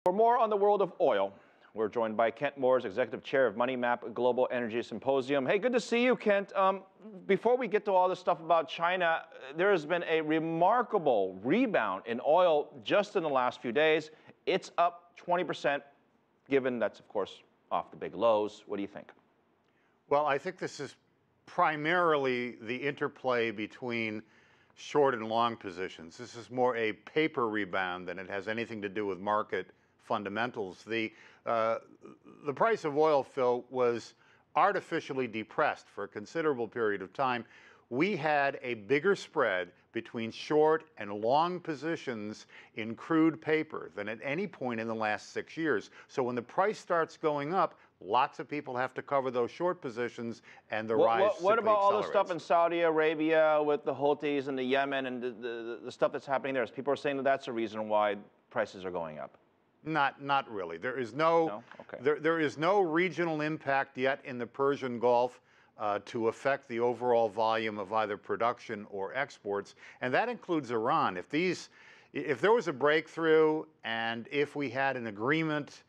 For more on the world of oil, we're joined by Kent Moores, Executive Chair of MoneyMap Global Energy Symposium. Hey, good to see you, Kent. Before we get to all this stuff about China, there has been a remarkable rebound in oil just in the last few days. It's up 20%, given that's, of course, off the big lows. What do you think? Well, I think this is primarily the interplay between short and long positions. This is more a paper rebound than it has anything to do with market fundamentals. The price of oil, Phil, was artificially depressed for a considerable period of time. We had a bigger spread between short and long positions in crude paper than at any point in the last 6 years. So when the price starts going up, lots of people have to cover those short positions, and the rise What about all the accelerates. stuff in Saudi Arabia with the Houthis and the Yemen and the stuff that's happening there? People are saying that that's the reason why prices are going up. Not really. There is no, there is no regional impact yet in the Persian Gulf to affect the overall volume of either production or exports, and that includes Iran. If there was a breakthrough and if we had an agreement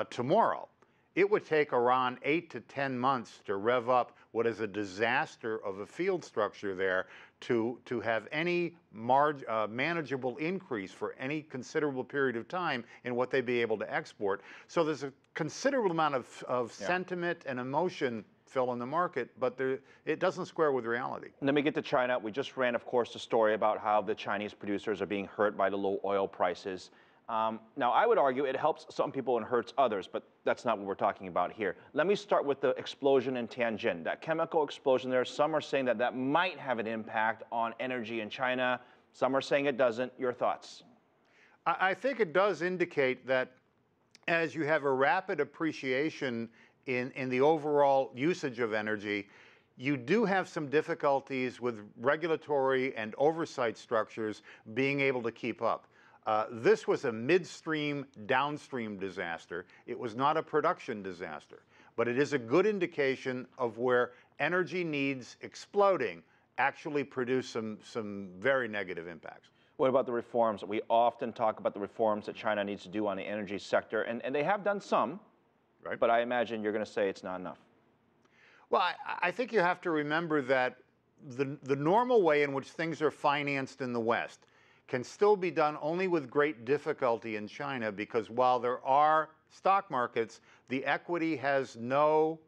tomorrow, it would take Iran 8 to 10 months to rev up what is a disaster of a field structure there to have any manageable increase for any considerable period of time in what they'd be able to export. So there's a considerable amount of sentiment and emotion, Phil, in the market, but it doesn't square with reality. Let me get to China. We just ran, of course, a story about how the Chinese producers are being hurt by the low oil prices. Now, I would argue it helps some people and hurts others, but that's not what we're talking about here. Let me start with the explosion in Tianjin, that chemical explosion there. Some are saying that that might have an impact on energy in China. Some are saying it doesn't. Your thoughts? I think it does indicate that as you have a rapid appreciation in the overall usage of energy, you do have some difficulties with regulatory and oversight structures being able to keep up. This was a midstream, downstream disaster. It was not a production disaster, but it is a good indication of where energy needs exploding actually produce some very negative impacts. What about the reforms? We often talk about the reforms that China needs to do on the energy sector, and they have done some, right? But I imagine you're going to say it's not enough. Well, I think you have to remember that the normal way in which things are financed in the West can still be done only with great difficulty in China, because while there are stock markets, the equity has no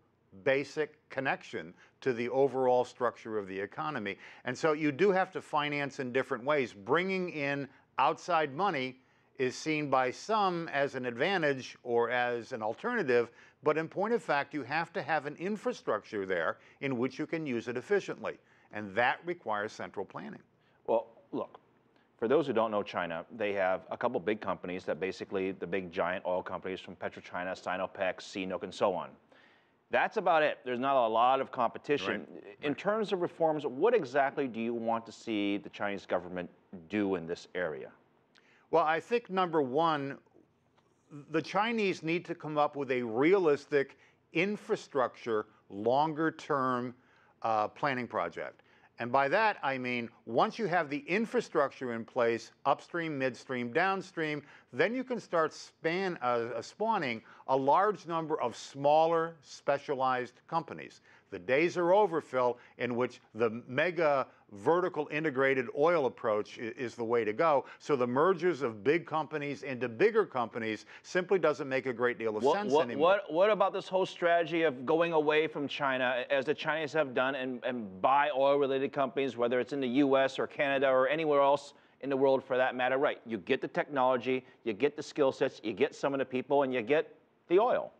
basic connection to the overall structure of the economy. And so you do have to finance in different ways. Bringing in outside money is seen by some as an advantage or as an alternative, but in point of fact, you have to have an infrastructure there in which you can use it efficiently, and that requires central planning. Well, look. For those who don't know China, they have a couple big companies that basically the big giant oil companies from PetroChina, Sinopec, CNOOC, and so on. That's about it. There's not a lot of competition. Right. In terms of reforms, what exactly do you want to see the Chinese government do in this area? Well, I think number one, the Chinese need to come up with a realistic infrastructure, longer-term planning project. And by that, I mean, once you have the infrastructure in place, upstream, midstream, downstream, then you can start spawning a large number of smaller, specialized companies. The days are over, Phil, in which the mega vertical integrated oil approach is the way to go. So the mergers of big companies into bigger companies simply doesn't make a great deal of sense anymore. What about this whole strategy of going away from China, as the Chinese have done, and buy oil-related companies, whether it's in the U.S. or Canada or anywhere else in the world for that matter? Right, you get the technology, you get the skill sets, you get some of the people, and you get the oil.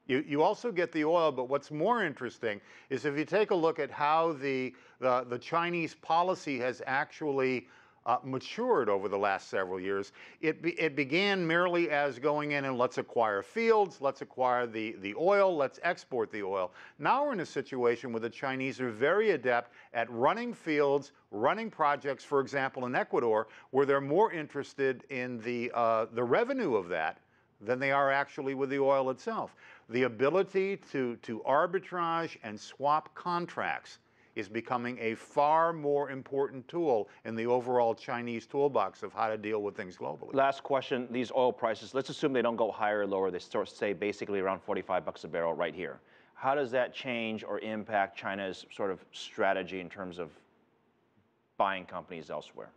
You also get the oil, but what's more interesting is if you take a look at how the Chinese policy has actually matured over the last several years. It began merely as going in and let's acquire fields, let's acquire the oil, let's export the oil. Now we're in a situation where the Chinese are very adept at running fields, running projects, for example, in Ecuador, where they're more interested in the revenue of that than they are actually with the oil itself. The ability to arbitrage and swap contracts is becoming a far more important tool in the overall Chinese toolbox of how to deal with things globally. Last question, these oil prices, let's assume they don't go higher or lower, they stay basically around 45 bucks a barrel right here. How does that change or impact China's sort of strategy in terms of buying companies elsewhere?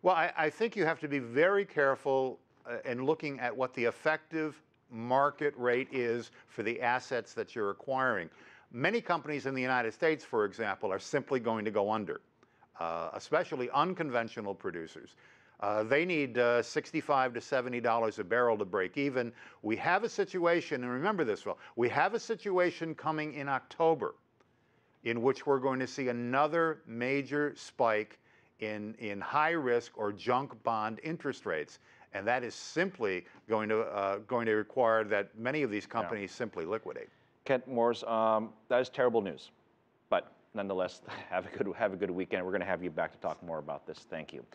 Well, I think you have to be very careful in looking at what the effective market rate is for the assets that you're acquiring. Many companies in the United States, for example, are simply going to go under, especially unconventional producers. They need $65 to $70 a barrel to break even. We have a situation, and remember this, Phil, we have a situation coming in October in which we're going to see another major spike in high risk or junk bond interest rates. And that is simply going to require that many of these companies simply liquidate. Kent Moers, that is terrible news. But nonetheless, have a good weekend. We're going to have you back to talk more about this. Thank you.